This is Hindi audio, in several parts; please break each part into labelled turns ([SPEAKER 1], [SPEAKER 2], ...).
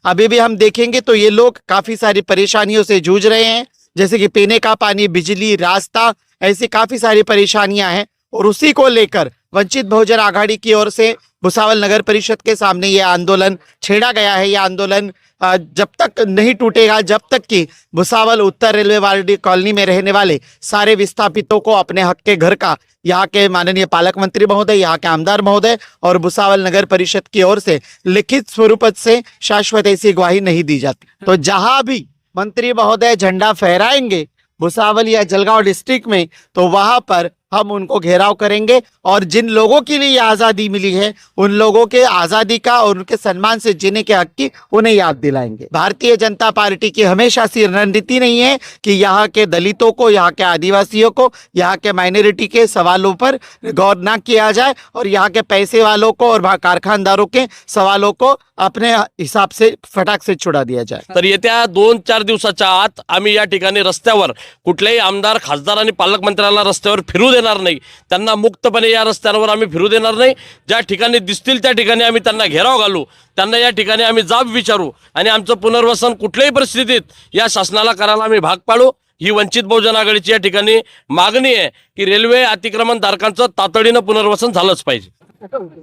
[SPEAKER 1] अभी भी हम देखेंगे तो ये लोग काफी सारी परेशानियों से जूझ रहे हैं, जैसे कि पीने का पानी, बिजली, रास्ता, ऐसी काफी सारी परेशानियां हैं। और उसी को लेकर वंचित बहुजन आघाड़ी की ओर से भुसावल नगर परिषद के सामने ये आंदोलन छेड़ा गया है। ये आंदोलन जब तक नहीं टूटेगा, जब तक कि भुसावल उत्तर रेलवे वार्डी कॉलोनी में रहने वाले सारे विस्थापितों को अपने हक के घर का यहाँ के माननीय पालक मंत्री महोदय, यहाँ के आमदार महोदय और भुसावल नगर परिषद की ओर से लिखित स्वरूप से शाश्वत ऐसी ग्वाही नहीं दी जाती। तो जहां भी मंत्री महोदय झंडा फहराएंगे भुसावल या जलगांव डिस्ट्रिक्ट में, तो वहां पर हम उनको घेराव करेंगे और जिन लोगों के लिए आज़ादी मिली है उन लोगों के आज़ादी का और उनके सम्मान से जीने के हक की उन्हें याद दिलाएंगे। भारतीय जनता पार्टी की हमेशा से रणनीति नहीं है कि यहाँ के दलितों को, यहाँ के आदिवासियों को, यहाँ के माइनॉरिटी के सवालों पर गौर ना किया जाए और यहाँ के पैसे वालों को और कारखानदारों के सवालों को अपने हिसाब से फटाक से छुड़ा दिया जाए।
[SPEAKER 2] तर येत्या 2-4 दिवसाच्या आत आम्ही या ठिकाणी रस्त्यावर कुठल्याही आमदार, खासदार आणि पालकमंत्र्याला रस्त्यावर फिरू देणार नाही। त्यांना मुक्तपणे या रस्त्यांवर आम्ही फिरू देणार नाही। ज्या ठिकाणी दिसतील त्या ठिकाणी आम्ही त्यांना घेराव घालू, त्यांना या ठिकाणी आम्ही जाब विचारू आणि आमचं पुनर्वसन कुठल्याही परिस्थितीत या शासनाला करायला आम्ही भाग पाडू। ही वंचित बहुजन आघाडीची या ठिकाणी मागणी आहे की रेल्वे अतिक्रमणधारकांचं तातडीनं पुनर्वसन झालंच पाहिजे।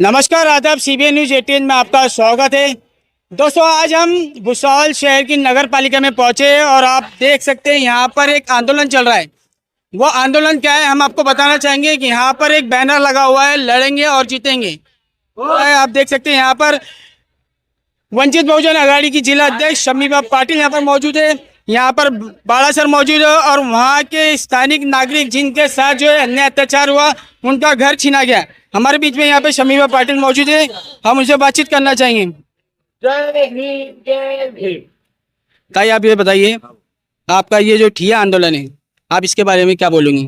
[SPEAKER 3] नमस्कार, आदाब। सीबीएन न्यूज 18 में आपका स्वागत है। दोस्तों, आज हम भुसावल शहर की नगर पालिका में पहुंचे और आप देख सकते हैं यहाँ पर एक आंदोलन चल रहा है। वो आंदोलन क्या है हम आपको बताना चाहेंगे कि यहाँ पर एक बैनर लगा हुआ है, लड़ेंगे और जीतेंगे। आप देख सकते हैं यहाँ पर वंचित बहुजन आघाड़ी की जिला अध्यक्ष शमीबा पाटिल यहाँ पर मौजूद है, यहाँ पर बाड़ा सर मौजूद है और वहाँ के स्थानिक नागरिक जिनके साथ जो है अन्याय अत्याचार हुआ, उनका घर छीना गया। हमारे बीच में यहाँ पे शमीबा पाटिल मौजूद है, हम उनसे बातचीत करना चाहेंगे। ताई, आप ये बताइए, आपका ये जो ठिया आंदोलन है, आप इसके बारे में क्या बोलेंगे?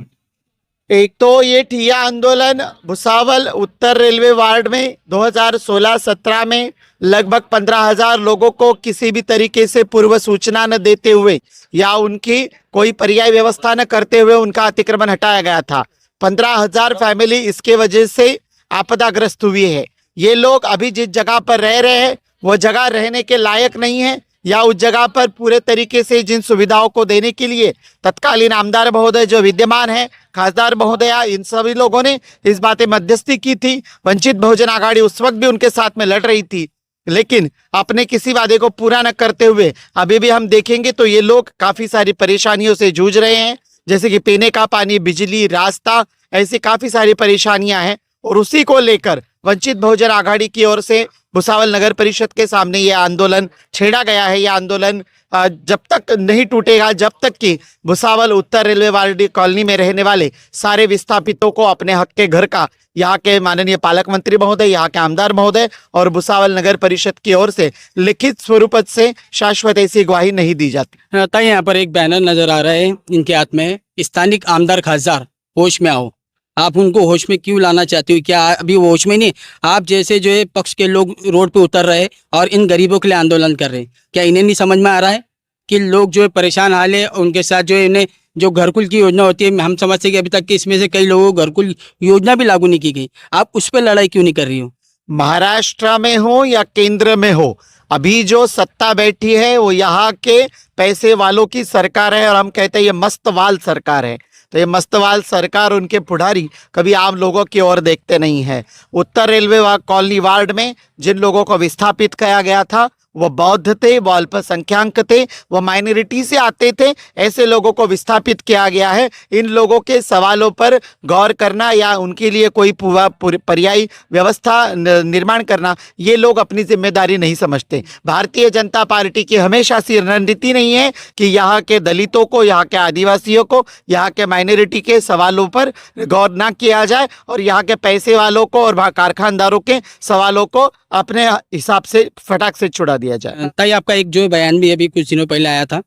[SPEAKER 1] एक तो ये ठिया आंदोलन भुसावल उत्तर रेलवे वार्ड में 2016-17 में लगभग 15,000 लोगों को किसी भी तरीके से पूर्व सूचना न देते हुए या उनकी कोई पर्याय व्यवस्था न करते हुए उनका अतिक्रमण हटाया गया था। 15,000 फैमिली इसके वजह से आपदाग्रस्त हुई है। ये लोग अभी जिस जगह पर रह रहे हैं वो जगह रहने के लायक नहीं है या उस जगह पर पूरे तरीके से जिन सुविधाओं को देने के लिए तत्कालीन आमदार महोदय जो विद्यमान है, खासदार महोदया, इन सभी लोगों ने इस बातें मध्यस्थी की थी। वंचित बहुजन आघाड़ी उस वक्त भी उनके साथ में लड़ रही थी, लेकिन अपने किसी वादे को पूरा न करते हुए अभी भी हम देखेंगे तो ये लोग काफी सारी परेशानियों से जूझ रहे हैं, जैसे कि पीने का पानी, बिजली, रास्ता, ऐसी काफी सारी परेशानियां हैं। और उसी को लेकर वंचित बहुजन आघाड़ी की ओर से भुसावल नगर परिषद के सामने ये आंदोलन छेड़ा गया है। ये आंदोलन जब तक नहीं टूटेगा, जब तक कि भुसावल उत्तर रेलवे वार्डी कॉलोनी में रहने वाले सारे विस्थापितों को अपने हक के घर का यहाँ के माननीय पालक मंत्री महोदय, यहाँ के आमदार महोदय और भुसावल नगर परिषद की ओर से लिखित स्वरूप से शाश्वत ऐसी ग्वाही नहीं दी जाती।
[SPEAKER 3] ताई, यहाँ पर एक बैनर नजर आ रहा है इनके हाथ में, स्थानिक आमदार खासदार होश में आओ। आप उनको होश में क्यों लाना चाहते हो? क्या अभी वो होश में नहीं? आप जैसे जो है पक्ष के लोग रोड पे उतर रहे और इन गरीबों के लिए आंदोलन कर रहे हैं, क्या इन्हें नहीं समझ में आ रहा है कि लोग जो है परेशान हाल है, उनके साथ जो है इन्हें जो घरकुल की योजना होती है, हम समझते हैं कि अभी तक कि इसमें से कई लोगों को घरकुल योजना भी लागू नहीं की गई। आप उस पर लड़ाई क्यों नहीं कर रही हो?
[SPEAKER 1] महाराष्ट्र में हो या केंद्र में हो, अभी जो सत्ता बैठी है वो यहाँ के पैसे वालों की सरकार है और हम कहते हैं ये मस्तवाल सरकार है। तो ये मस्तवाल सरकार, उनके पुढ़ारी कभी आम लोगों की ओर देखते नहीं है। उत्तर रेलवे कॉलोनी वार्ड में जिन लोगों को विस्थापित किया गया था वो बौद्ध थे, वो अल्पसंख्याक थे, वो माइनॉरिटी से आते थे, ऐसे लोगों को विस्थापित किया गया है। इन लोगों के सवालों पर गौर करना या उनके लिए कोई पर्यायी व्यवस्था निर्माण करना, ये लोग अपनी जिम्मेदारी नहीं समझते। भारतीय जनता पार्टी की हमेशा से रणनीति नहीं है कि यहाँ के दलितों को, यहाँ के आदिवासियों को, यहाँ के माइनॉरिटी के सवालों पर गौर ना किया जाए और यहाँ के पैसे वालों को और कारखानदारों के सवालों को अपने हिसाब से फटाक से छुड़ा दिया जाए।
[SPEAKER 3] ताई, आपका एक जो बयान भी अभी कुछ दिनों पहले आया था,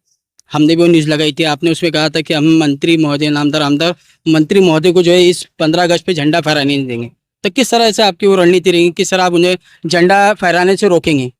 [SPEAKER 3] हमने भी वो न्यूज़ लगाई थी, आपने उसमें कहा था कि हम मंत्री महोदय, आमदार मंत्री महोदय को जो है इस 15 अगस्त पे झंडा फहराने नहीं देंगे। तो किस तरह से आपकी वो रणनीति रहेगी, किस तरह आप उन्हें झंडा फहराने से रोकेंगे?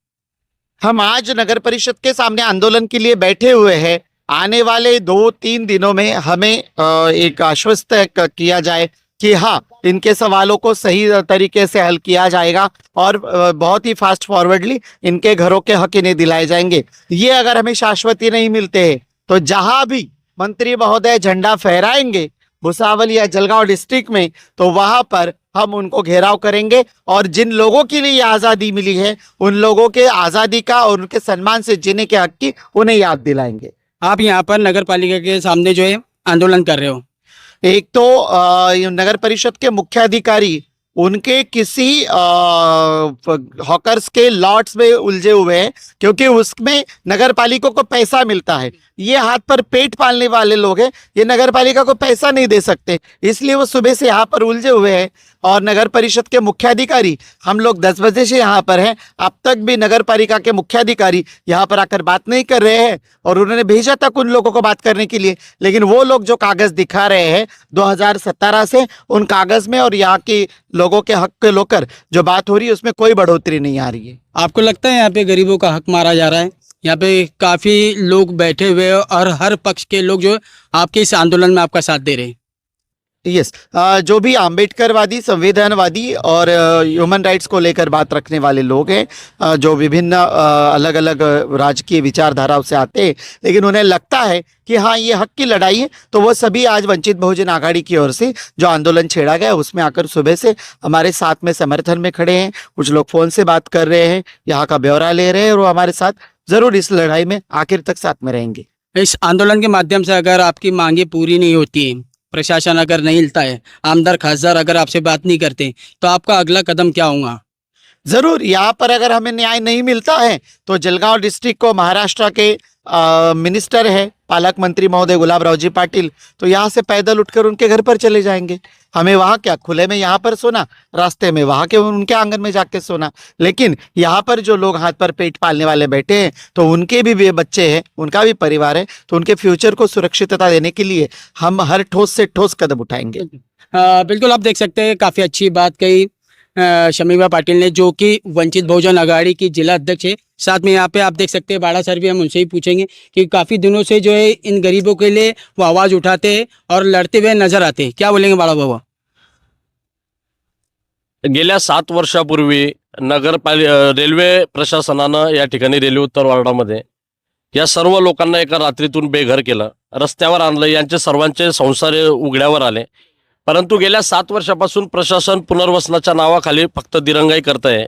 [SPEAKER 1] हम आज नगर परिषद के सामने आंदोलन के लिए बैठे हुए हैं। आने वाले 2-3 दिनों में हमें एक आश्वस्त किया जाए कि हाँ, इनके सवालों को सही तरीके से हल किया जाएगा और बहुत ही फास्ट फॉरवर्डली इनके घरों के हक इन्हें दिलाए जाएंगे। ये अगर हमें शाश्वती नहीं मिलते हैं तो जहां भी मंत्री महोदय झंडा फहराएंगे भुसावल या जलगांव डिस्ट्रिक्ट में, तो वहां पर हम उनको घेराव करेंगे और जिन लोगों के लिए ये आज़ादी मिली है उन लोगों के आज़ादी का और उनके सम्मान से जीने के हक की उन्हें याद दिलाएंगे।
[SPEAKER 3] आप यहाँ पर नगर पालिका के सामने जो है आंदोलन कर रहे हो,
[SPEAKER 1] एक तो ये नगर परिषद के मुख्य अधिकारी उनके किसी हॉकर्स के लॉट्स में उलझे हुए हैं, क्योंकि उसमें नगर पालिका को पैसा मिलता है। ये हाथ पर पेट पालने वाले लोग हैं, ये नगर पालिका को पैसा नहीं दे सकते, इसलिए वो सुबह से यहाँ पर उलझे हुए हैं। और नगर परिषद के मुख्य अधिकारी, हम लोग 10 बजे से यहाँ पर हैं, अब तक भी नगर पालिका के मुख्य अधिकारी यहाँ पर आकर बात नहीं कर रहे हैं और उन्होंने भेजा तक उन लोगों को बात करने के लिए, लेकिन वो लोग जो कागज दिखा रहे हैं 2017 से, उन कागज में और यहाँ के लोगों के हक के लेकर जो बात हो रही है उसमें कोई बढ़ोतरी नहीं आ रही है।
[SPEAKER 3] आपको लगता है यहाँ पे गरीबों का हक मारा जा रहा है? यहाँ पे काफी लोग बैठे हुए हैं और हर पक्ष के लोग जो आपके इस आंदोलन में आपका साथ दे रहे हैं।
[SPEAKER 1] यस, जो भी आम्बेडकरवादी, संविधानवादी और ह्यूमन राइट्स को लेकर बात रखने वाले लोग हैं, जो विभिन्न अलग अलग राजकीय विचारधाराओं से आते हैं, लेकिन उन्हें लगता है कि हाँ ये हक की लड़ाई है, तो वो सभी आज वंचित बहुजन आघाड़ी की ओर से जो आंदोलन छेड़ा गया उसमें आकर सुबह से हमारे साथ में समर्थन में खड़े हैं। कुछ लोग फ़ोन से बात कर रहे हैं, यहाँ का ब्यौरा ले रहे हैं और वो हमारे साथ ज़रूर इस लड़ाई में आखिर तक साथ में रहेंगे।
[SPEAKER 3] इस आंदोलन के माध्यम से अगर आपकी मांगे पूरी नहीं होती है, प्रशासन अगर नहीं हिलता है, आमदार खासदार अगर आपसे बात नहीं करते, तो आपका अगला कदम क्या होगा?
[SPEAKER 1] जरूर, यहाँ पर अगर हमें न्याय नहीं मिलता है तो जलगांव डिस्ट्रिक्ट को महाराष्ट्र के मिनिस्टर है पालक मंत्री महोदय गुलाबराव जी पाटिल, तो यहाँ से पैदल उठकर उनके घर पर चले जाएंगे। हमें वहाँ क्या खुले में यहाँ पर सोना, रास्ते में वहाँ के उनके आंगन में जाके सोना, लेकिन यहाँ पर जो लोग हाथ पर पेट पालने वाले बैठे हैं तो उनके भी बच्चे हैं, उनका भी परिवार है, तो उनके फ्यूचर को सुरक्षितता देने के लिए हम हर ठोस से ठोस कदम उठाएंगे।
[SPEAKER 3] बिल्कुल, आप देख सकते हैं काफ़ी अच्छी बात कही शमीमा पाटिल ने, जो कि वंचित बहुजन आघाड़ी की जिला अध्यक्ष है। साथ में यहाँ पे आप देख सकते हैं बाड़ा सर भी, हम उनसे ही पूछेंगे कि काफ़ी दिनों से जो है इन गरीबों के लिए वो आवाज़ उठाते हैं और लड़ते हुए नजर आते हैं। क्या बोलेंगे बाळा बाबा?
[SPEAKER 2] गेल्या 7 वर्षापूर्वी रेल्वे प्रशासनानं या ठिकाणी रेल्वे उत्तर वार्डामध्ये या सर्व लोकांना एका रात्रीतून बेघर केलं, रस्त्यावर आणलं, यांचे सर्वांचे संसार उघड्यावर आले। परंतु गेल्या 7 वर्षापासून प्रशासन पुनर्वसनाच्या नावाखाली फक्त दिरंगाई करत आहे।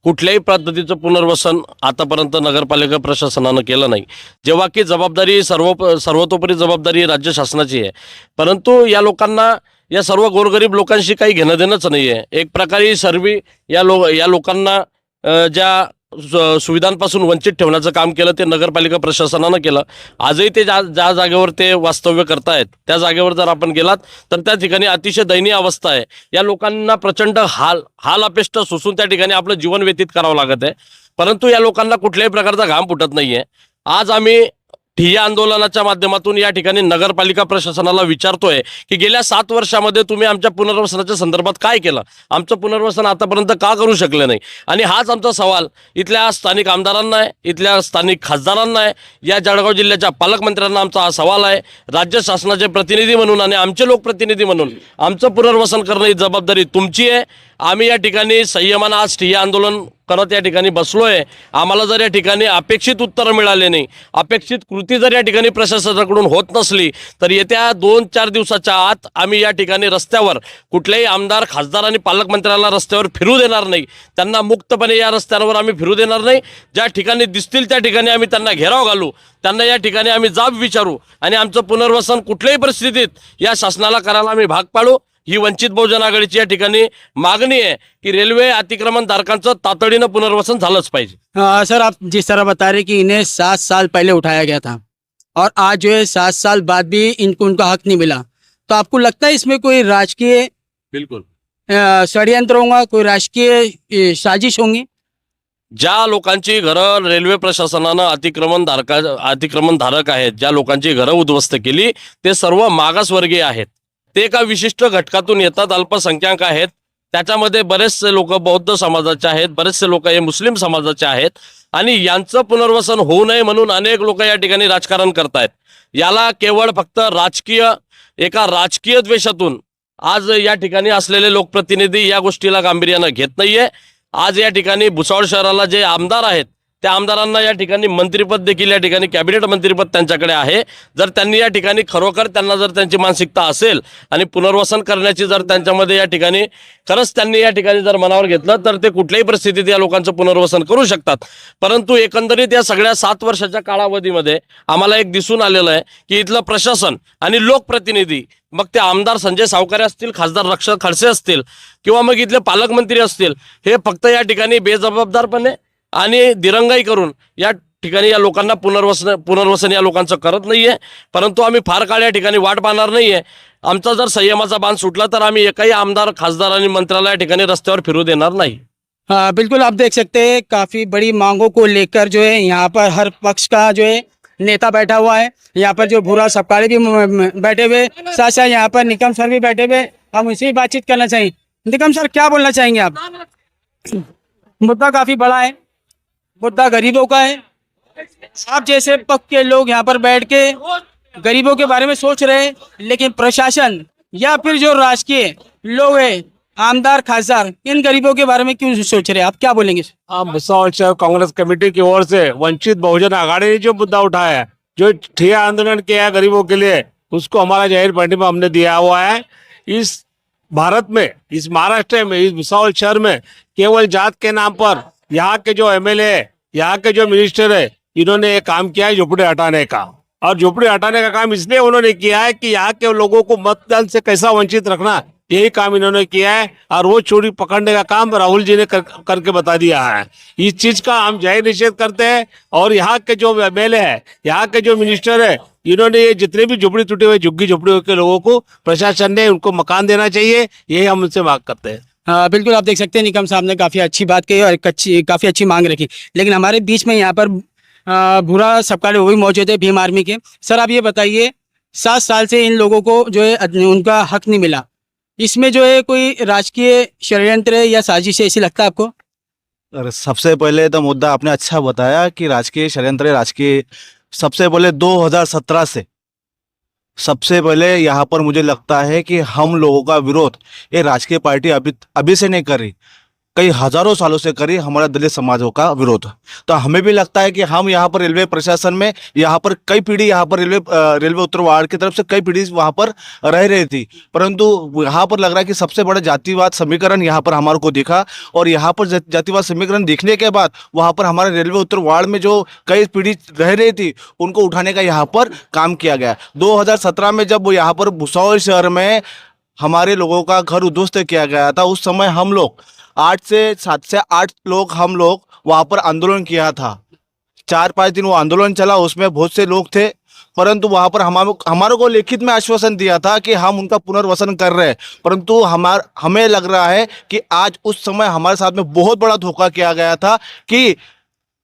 [SPEAKER 2] कुठल्याही पद्धतीचं पुनर्वसन आतापर्यंत नगरपालिका प्रशासनानं केलं नाही, जेव्हा की जबाबदारी सर्वतोपरी जबाबदारी राज्य शासनाची आहे। परंतु या लोकांना, या सर्व गोरगरीब लोकांशी काही घेणं देणंच नाही आहे। एक प्रकारे सर्व या लोकांना ज्या सुविधांपासून वंचित ठेवण्याचं काम केलं ते नगरपालिका प्रशासनानं केलं। आजही ते ज्या जागेवर ते वास्तव्य करतायत त्या जागेवर जर आपण गेलात तर त्या ठिकाणी अतिशय दयनीय अवस्था आहे। या लोकांना प्रचंड हाल अपेष्ट सोसून त्या ठिकाणी आपलं जीवन व्यतीत करावं लागत आहे, परंतु या लोकांना कुठल्याही प्रकारचा घाम फुटत नाहीये। आज आम्ही ठिय्या आंदोलनाच्या माध्यमातून या ठिकाणी नगरपालिका प्रशासनाला विचारतोय की गेल्या 7 वर्षामध्ये तुम्ही आमच्या पुनर्वसनाच्या संदर्भात काय केलं, आमचं पुनर्वसन आतापर्यंत का करू शकले नाही। आणि हाच आमचा सवाल इथल्या स्थानिक आमदारांना आहे, इथल्या स्थानिक खासदारांना आहे, या जळगाव जिल्ह्याच्या पालकमंत्र्यांना आमचा हा सवाल आहे। राज्य शासनाचे प्रतिनिधी म्हणून आणि आमचे लोकप्रतिनिधी म्हणून आमचं पुनर्वसन करणं ही जबाबदारी तुमची आहे। आम्ही या ठिकाणी संयमानं आज ठिय्या आंदोलन करत या ठिकाणी बसलोय। आम्हाला जर या ठिकाणी अपेक्षित उत्तर मिळाले नाही, अपेक्षित कृती जर या ठिकाणी प्रशासनाकडून होत नसली तर येत्या 2-4 दिवसाच्या आत आम्ही या ठिकाणी रस्त्यावर कुठल्याही आमदार, खासदार आणि पालकमंत्र्यांना रस्त्यावर फिरू देणार नाही। त्यांना मुक्तपणे या रस्त्यांवर आम्ही फिरू देणार नाही। ज्या ठिकाणी दिसतील त्या ठिकाणी आम्ही त्यांना घेराव घालू, त्यांना या ठिकाणी आम्ही जाब विचारू आणि आमचं पुनर्वसन कुठल्याही परिस्थितीत या शासनाला करायला आम्ही भाग पाडू। ही वंचित बहुजन आघाडीची या ठिकाणी मागणी आहे कि रेलवे अतिक्रमणधारकांचं तातडीनं पुनर्वसन झालंच पाहिजे।
[SPEAKER 3] सर, आप जिस तरह बता रहे कि इन्हें 7 साल पहले उठाया गया था और आज जो है 7 साल बाद भी उनका हक नहीं मिला, तो आपको लगता है इसमें कोई राजकीय
[SPEAKER 2] बिल्कुल
[SPEAKER 3] षड्यंत्र होगा, कोई राजकीय साजिश होंगी?
[SPEAKER 2] ज्या लोकांची घरं रेल्वे प्रशासनानं अतिक्रमणधारक आहेत, ज्या लोकांची घरं उद्ध्वस्त केली ते सर्व मागासवर्गीय आहेत, ते एका विशिष्ट घटकातून येतात, अल्पसंख्याक आहेत। त्याच्यामध्ये बरेचसे लोक बौद्ध समाजाचे आहेत, बरेचसे लोक हे मुस्लिम समाजाचे आहेत आणि यांचं पुनर्वसन होऊ नये म्हणून अनेक लोक या ठिकाणी राजकारण करतायत। याला केवळ फक्त एका राजकीय द्वेषातून आज या ठिकाणी असलेले लोकप्रतिनिधी या गोष्टीला गांभीर्यानं घेत नाहीये. आज या ठिकाणी भुसावळ शहराला जे आमदार आहेत त्या आमदारांना या ठिकाणी मंत्रिपद देखील या ठिकाणी कॅबिनेट मंत्रिपद त्यांच्याकडे आहे. जर त्यांनी या ठिकाणी खरोखर त्यांना जर त्यांची मानसिकता असेल आणि पुनर्वसन करण्याची जर त्यांच्यामध्ये या ठिकाणी खरंच त्यांनी या ठिकाणी जर मनावर घेतलं तर ते कुठल्याही परिस्थितीत या लोकांचं पुनर्वसन करू शकतात. परंतु एकंदरीत या सगळ्या 7 वर्षाच्या कालावधीमध्ये आम्हाला एक दिसून आलेलं आहे की इथलं प्रशासन आणि लोकप्रतिनिधी, मग ते आमदार संजय सावकारे असतील, खासदार रक्षक खडसे असतील किंवा मग इथले पालकमंत्री असतील, हे फक्त या ठिकाणी बेजबाबदारपणे आणि दिरंगाई करून या ठिकाणी या लोकांना पुनर्वसन या लोकांचं करत नाहीये. परंतु आम्ही फार काळ या ठिकाणी वाट पाहणार नाहीये. आमचा जर संयमाचा बांध सुटला तर आम्ही एकही आमदार, खासदार आणि मंत्र्याला या ठिकाणी रस्त्यावर फिरू देणार नाही.
[SPEAKER 3] हाँ, बिल्कुल आप देख सकते हैं काफ़ी बड़ी मांगों को लेकर जो है यहाँ पर हर पक्ष का जो है नेता बैठा हुआ है. यहाँ पर जो भूरा सपकारे भी बैठे हुए, साथ साथ यहाँ पर निकम सर भी बैठे हुए. हम उनसे भी बातचीत करना चाहिए. निकम सर, क्या बोलना चाहेंगे आप? मुद्दा काफ़ी बड़ा है, मुद्दा गरीबों का है. आप जैसे पक्ष के लोग यहाँ पर बैठ के गरीबों के बारे में सोच रहे हैं, लेकिन प्रशासन या फिर जो राजकीय लोग हैं, आमदार खासदार, इन गरीबों के बारे में क्यों सोच रहे हैं? आप क्या बोलेंगे?
[SPEAKER 4] आप भुसावल शहर कांग्रेस कमेटी की ओर से वंचित बहुजन आघाड़ी ने जो मुद्दा उठाया है, जो ठिया आंदोलन किया है गरीबों के लिए, उसको हमारा जाहिर पार्टी में हमने दिया हुआ है. इस भारत में, इस महाराष्ट्र में, इस भुसावल शहर में केवल जात के नाम पर यहाँ के जो एमएलए है, यहाँ के जो मिनिस्टर है, इन्होंने ये काम किया है झोपड़े हटाने का. और झोपड़े हटाने का काम इसलिए उन्होंने किया है कि यहाँ के लोगों को मतदान से कैसा वंचित रखना, यही काम इन्होंने किया है. और वो चोरी पकड़ने का काम राहुल जी ने करके बता दिया है. इस चीज का हम जाहिर निषेध करते हैं. और यहाँ के जो एमएलए है, यहाँ के जो मिनिस्टर है, इन्होंने ये जितने भी झुपड़ी टूटे हुए झुग्गी झोपड़ियों के लोगों को प्रशासन ने उनको मकान देना चाहिए, यही हम उनसे मांग करते हैं.
[SPEAKER 3] हाँ, बिल्कुल आप देख सकते हैं निकम साहब ने काफ़ी अच्छी बात कही और काफ़ी अच्छी मांग रखी. लेकिन हमारे बीच में यहाँ पर भूरा सपकारे वो भी मौजूद है, भीम आर्मी के. सर, आप ये बताइए, 7 साल से इन लोगों को जो है उनका हक नहीं मिला, इसमें जो है कोई राजकीय षड्यंत्र या साजिश है, ऐसी लगता है आपको?
[SPEAKER 5] अरे सबसे पहले तो मुद्दा आपने अच्छा बताया कि राजकीय षड्यंत्र, राजकीय सबसे पहले 2017 से सबसे पहले यहाँ पर मुझे लगता है कि हम लोगों का विरोध ये राजकीय पार्टी अभी से नहीं कर रही, कई हजारों सालों से करी हमारा दलित समाजों का विरोध. तो हमें भी लगता है कि हम यहाँ पर रेलवे प्रशासन में यहाँ पर कई पीढ़ी यहाँ पर रेलवे उत्तर वार्ड की तरफ से कई पीढ़ी वहाँ पर रह रही थी, परंतु यहाँ पर लग रहा है कि सबसे बड़ा जातिवाद समीकरण यहाँ पर हमारे को दिखा. और यहाँ पर जातिवाद समीकरण दिखने के बाद वहाँ पर हमारे रेलवे उत्तर वार्ड में जो कई पीढ़ी रह रही थी उनको उठाने का यहाँ पर काम किया गया. 2017 में जब यहाँ पर भुसावल शहर में हमारे लोगों का घर उद्ध्वस्त किया गया था, उस समय हम लोग 7 से 8 लोग हम लोग वहाँ पर आंदोलन किया था. 4-5 दिन वो आंदोलन चला, उसमें बहुत से लोग थे, परंतु वहाँ पर हमारे को लिखित में आश्वासन दिया था कि हम उनका पुनर्वसन कर रहे हैं. परंतु हमें लग रहा है कि आज उस समय हमारे साथ में बहुत बड़ा धोखा किया गया था कि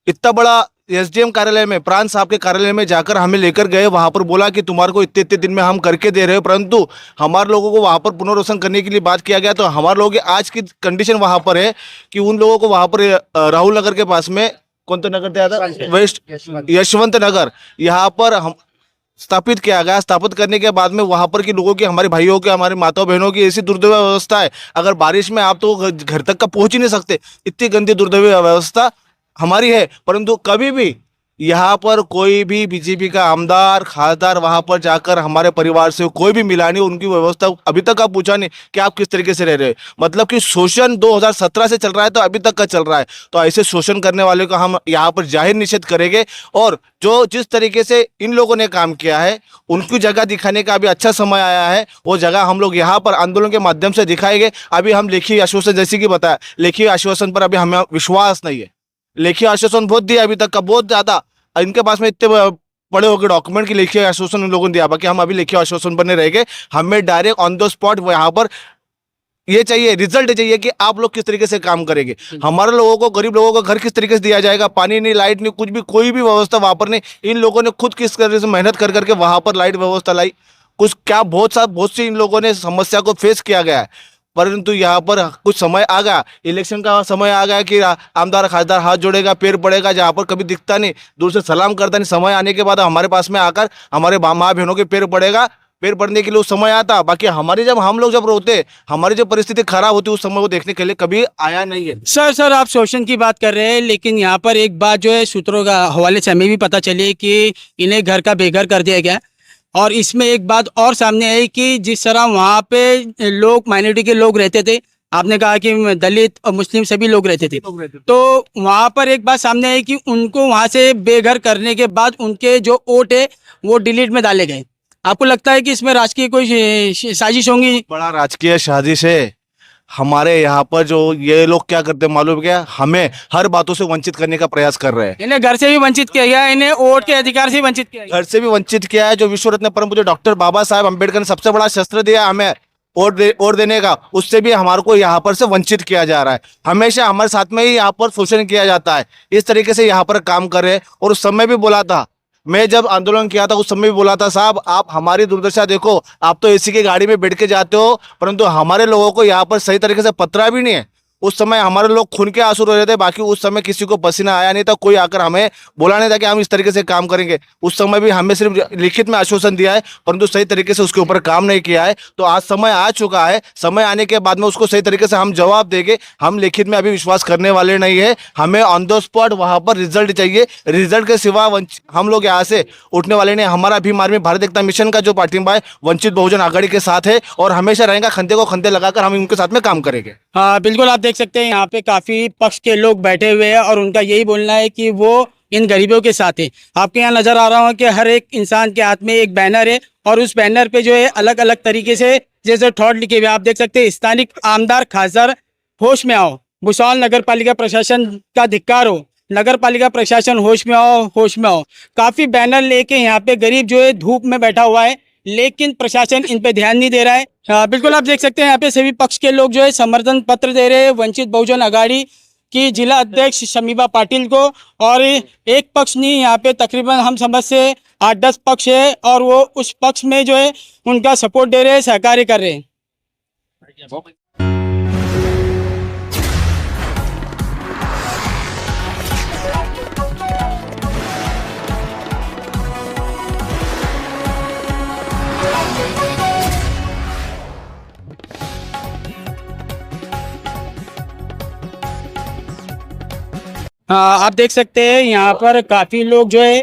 [SPEAKER 5] इतना बड़ा एसडीएम कार्यालय में, प्रांत साहब के कार्यालय में जाकर हमें लेकर गए, वहाँ पर बोला कि तुम्हारे को इतने दिन में हम करके दे रहे हो, परंतु हमारे लोगों को वहाँ पर पुनर्वसन करने के लिए बात किया गया. तो हमारे लोगों की आज की कंडीशन वहाँ पर है कि उन लोगों को वहाँ पर राहुल नगर के पास में, कौन तो नगर था, वेस्ट यशवंत नगर, यहाँ पर हम स्थापित किया गया. स्थापित करने के बाद में वहाँ पर के लोगों की, हमारे भाइयों के, हमारे माताओं बहनों की ऐसी दुर्दैव व्यवस्था है, अगर बारिश में आप तो घर तक का पहुँच ही नहीं सकते, इतनी गंदी दुर्दैव व्यवस्था हमारी है. परंतु कभी भी यहाँ पर कोई भी बीजेपी का आमदार, खासदार वहाँ पर जाकर हमारे परिवार से कोई भी मिला नहीं, उनकी व्यवस्था अभी तक आप पूछा नहीं कि आप किस तरीके से रह रहे हैं. मतलब कि शोषण 2017 से चल रहा है तो अभी तक का चल रहा है. तो ऐसे शोषण करने वाले को हम यहाँ पर जाहिर निषेध करेंगे. और जो जिस तरीके से इन लोगों ने काम किया है, उनकी जगह दिखाने का अभी अच्छा समय आया है. वो जगह हम लोग यहाँ पर आंदोलन के माध्यम से दिखाएंगे. अभी हम लेखी आश्वासन, जैसे कि बताया, लेखी आश्वासन पर अभी हमें विश्वास नहीं है. लेखी आश्वासन बहुत दिया अभी तक का, बहुत ज़्यादा. इनके पास में इतने बड़े हो गए डॉक्यूमेंट की लेखी आश्वासन उन लोगों ने दिया, बाकी हम अभी लेखी आश्वासन पर नहीं रहेंगे. हमें डायरेक्ट ऑन द स्पॉट यहाँ पर ये चाहिए, रिजल्ट चाहिए कि आप लोग किस तरीके से काम करेंगे. हमारे लोगों को, गरीब लोगों को घर किस तरीके से दिया जाएगा, पानी नहीं, लाइट नहीं, कुछ भी, कोई भी व्यवस्था वहाँ पर नहीं. इन लोगों ने खुद किस तरीके से मेहनत कर करके वहाँ पर लाइट व्यवस्था लाई. कुछ क्या बहुत सी इन लोगों ने समस्या को फेस किया गया है. परंतु यहाँ पर कुछ समय आ गया, इलेक्शन का समय आ गया कि आमदार खासदार हाथ जोड़ेगा, पैर पड़ेगा, जहाँ पर कभी दिखता नहीं, दूर से सलाम करता नहीं. समय आने के बाद हमारे पास में आकर हमारे माँ बहनों के पैर पड़ेगा, पैर पड़ने के लिए उस समय आता, बाकी हमारी जब हम लोग जब रोते, हमारी जो परिस्थिति खराब होती उस समय वो देखने के लिए कभी आया नहीं है।
[SPEAKER 3] सर आप शोषण की बात कर रहे हैं, लेकिन यहाँ पर एक बात जो है सूत्रों का हवाले से हमें भी पता चली कि इन्हें घर का बेघर कर दिया गया। और इसमें एक बात और सामने आई कि जिस तरह वहाँ पे लोग माइनॉरिटी के लोग रहते थे, आपने कहा कि दलित और मुस्लिम सभी लोग रहते थे, तो वहाँ पर एक बात सामने आई कि उनको वहाँ से बेघर करने के बाद उनके जो वोट है वो डिलीट में डाले गए। आपको लगता है कि इसमें राजकीय कोई साजिश होंगी?
[SPEAKER 5] बड़ा राजकीय साजिश है। हमारे यहाँ पर जो ये लोग क्या करते हैं मालूम क्या, हमें हर बातों से वंचित करने का प्रयास कर रहे हैं।
[SPEAKER 3] इन्हें घर से भी वंचित किया गया, इन्हें वोट के अधिकार से भी वंचित किया गया।
[SPEAKER 5] घर से भी वंचित किया है। जो विश्व रत्न परम पूज्य डॉक्टर बाबा साहब अम्बेडकर ने सबसे बड़ा शस्त्र दिया हमें वोट देने का, उससे भी हमारे को यहाँ पर से वंचित किया जा रहा है। हमेशा हमारे साथ में ही यहाँ पर शोषण किया जाता है। इस तरीके से यहाँ पर काम कर रहे हैं। और उस समय भी बोला था, मैं जब आंदोलन किया था उस समय भी बोला था, साहब आप हमारी दुर्दशा देखो, आप तो एसी की गाड़ी में बैठ के जाते हो, परंतु हमारे लोगों को यहाँ पर सही तरीके से पतरा भी नहीं है। उस समय हमारे लोग खून के आंसू रो रहे थे, बाकी उस समय किसी को पसीना आया नहीं था, कोई आकर हमें बोला नहीं था कि हम इस तरीके से काम करेंगे। उस समय भी हमें सिर्फ लिखित में आश्वासन दिया है, परंतु सही तरीके से उसके ऊपर काम नहीं किया है। तो आज समय आ चुका है, समय आने के बाद में उसको सही तरीके से हम जवाब देंगे। हम लिखित में अभी विश्वास करने वाले नहीं है, हमें ऑन द स्पॉट वहाँ पर रिजल्ट चाहिए। रिजल्ट के सिवा हम लोग यहाँ से उठने वाले नहीं। हमारा भीम आर्मी भारत एकता मिशन का जो पार्टिंबा है वंचित बहुजन आघाड़ी के साथ है और हमेशा रहेगा। खंधे को खंधे लगाकर हम उनके साथ में काम करेंगे।
[SPEAKER 3] हाँ बिल्कुल, आप देख सकते हैं यहाँ पे काफी पक्ष के लोग बैठे हुए हैं और उनका यही बोलना है कि वो इन गरीबों के साथ है। आपके यहाँ नजर आ रहा हो कि हर एक इंसान के हाथ में एक बैनर है और उस बैनर पे जो है अलग अलग तरीके से जैसे थॉट लिखे हुए आप देख सकते हैं। स्थानिक आमदार खासदार होश में आओ, भुसावल नगर पालिका प्रशासन का धिक्कार हो, नगर पालिका प्रशासन होश में आओ, होश में आओ। काफी बैनर लेके यहाँ पे गरीब जो है धूप में बैठा हुआ है, लेकिन प्रशासन इन पे ध्यान नहीं दे रहा है। बिल्कुल आप देख सकते हैं यहाँ पे सभी पक्ष के लोग जो है समर्थन पत्र दे रहे हैं वंचित बहुजन आघाड़ी की जिला अध्यक्ष शमीबा पाटिल को। और एक पक्ष नहीं, यहाँ पे तकरीबन हम समझ से 8-10 पक्ष है और वो उस पक्ष में जो है उनका सपोर्ट दे रहे हैं, सहकार्य कर रहे हैं। आप देख सकते हैं यहाँ पर काफ़ी लोग जो है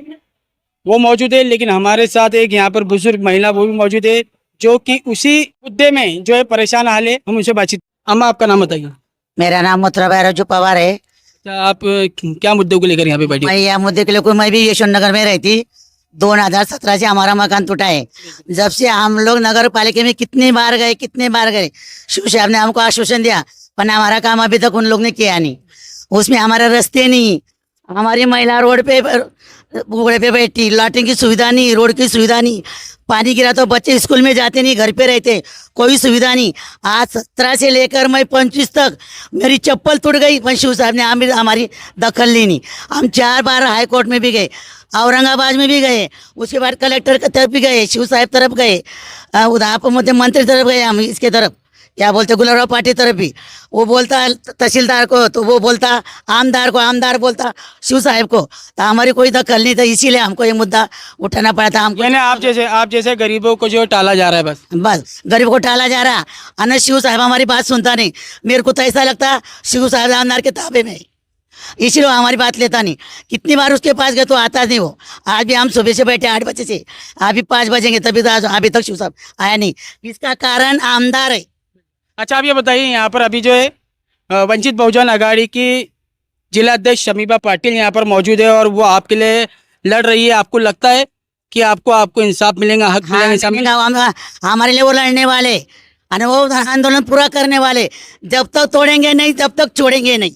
[SPEAKER 3] वो मौजूद है, लेकिन हमारे साथ एक यहाँ पर बुजुर्ग महिला वो भी मौजूद है जो कि उसी मुद्दे में जो है परेशान हाल है। हम उनसे बातचीत। अम्मा आपका नाम बताइए।
[SPEAKER 6] मेरा नाम मुत्रा बैराजू पवार है।
[SPEAKER 3] आप क्या मुद्दों को लेकर यहाँ पे बैठे?
[SPEAKER 6] मैं यह मुद्दे के लिए मैं भी यशवंत नगर में रहती। 2017 से हमारा मकान टूटा है। जब से हम लोग नगर पालिका में कितने बार गए, शिव साहब ने हमको आश्वासन दिया, पर हमारा काम अभी तक उन लोग ने किया नहीं। उसमें हमारे रास्ते नहीं, हमारी महिला रोड पे घोड़े पे बैठी, लाइटिंग की सुविधा नहीं, रोड की सुविधा नहीं, पानी गिरा तो बच्चे स्कूल में जाते नहीं, घर पे रहते, कोई सुविधा नहीं। आज 17 से लेकर मैं 25 तक मेरी चप्पल टूट गई, पर शिव साहब ने हमारी दखल ली नहीं। हम 4 बार हाई कोर्ट में भी गए, औरंगाबाद में भी गए, उसके बाद कलेक्टर की तरफ भी गए, शिव साहब तरफ गए, उधर मंत्री तरफ गए, हम इसके तरफ क्या बोलते गुलाबराव पाटिल तरफ भी। वो बोलता तहसीलदार को, तो वो बोलता आमदार को, आमदार बोलता शिव साहब को। तो हमारी कोई दखल नहीं था, इसीलिए हमको ये मुद्दा उठाना पड़ा था। हमको
[SPEAKER 3] यानी आप जैसे गरीबों को जो टाला जा रहा है,
[SPEAKER 6] बस गरीब को टाला जा रहा है। शिव साहब हमारी बात सुनता नहीं। मेरे को तो ऐसा लगता शिव साहब आमदार के ताबे में, इसीलिए हमारी बात लेता नहीं। कितनी बार उसके पास गए तो आता नहीं वो। आज भी हम सुबह से बैठे 8 बजे से, अभी 5 बजेंगे तभी तो अभी तक शिव साहब आया नहीं। इसका कारण आमदार है।
[SPEAKER 3] अच्छा आप ये बताइए, यहाँ पर अभी जो है वंचित बहुजन आघाड़ी की जिला अध्यक्ष शमीबा पाटिल यहाँ पर मौजूद है और वो आपके लिए लड़ रही है। आपको लगता है कि आपको इंसाफ मिलेगा, हक मिलेगा?
[SPEAKER 6] हमारे लिए वो लड़ने वाले, वो आंदोलन पूरा करने वाले, जब तक तोड़ेंगे नहीं तब तक छोड़ेंगे नहीं।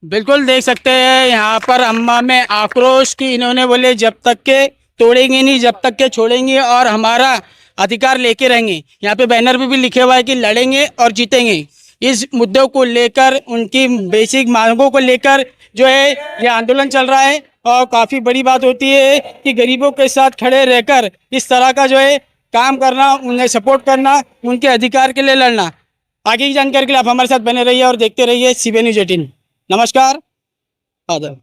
[SPEAKER 3] बिल्कुल देख सकते हैं यहाँ पर अम्मा में आक्रोश की इन्होंने बोले जब तक के तोड़ेंगे नहीं, जब तक के छोड़ेंगे और हमारा अधिकार लेके रहेंगे। यहाँ पे बैनर पे भी लिखे हुआ है कि लड़ेंगे और जीतेंगे। इस मुद्दों को लेकर, उनकी बेसिक मांगों को लेकर जो है ये आंदोलन चल रहा है। और काफ़ी बड़ी बात होती है कि गरीबों के साथ खड़े रहकर इस तरह का जो है काम करना, उन्हें सपोर्ट करना, उनके अधिकार के लिए लड़ना। आगे की जानकारी के लिए आप हमारे साथ बने रहिए और देखते रहिए CBN News 18। नमस्कार, आदाब।